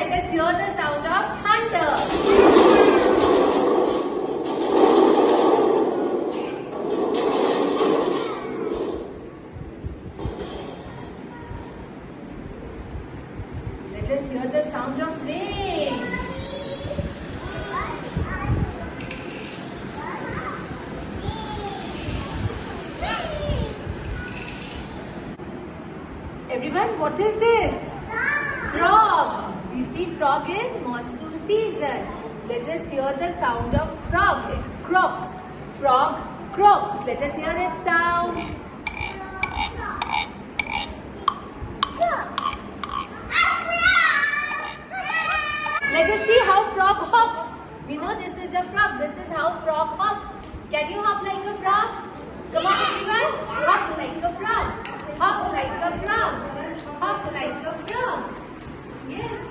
let us hear the sound of thunder. Let us hear the sound of rain. Everyone, what is this? Frog. We see frog in monsoon season. Let us hear the sound of frog. It croaks. Frog croaks. Let us hear its sound. Let us see how frog hops. We know this is a frog. This is how frog hops. Can you hop like a frog? Come on, everyone. Hop like a frog. Hop like a frog. Hop like a frog. Yes.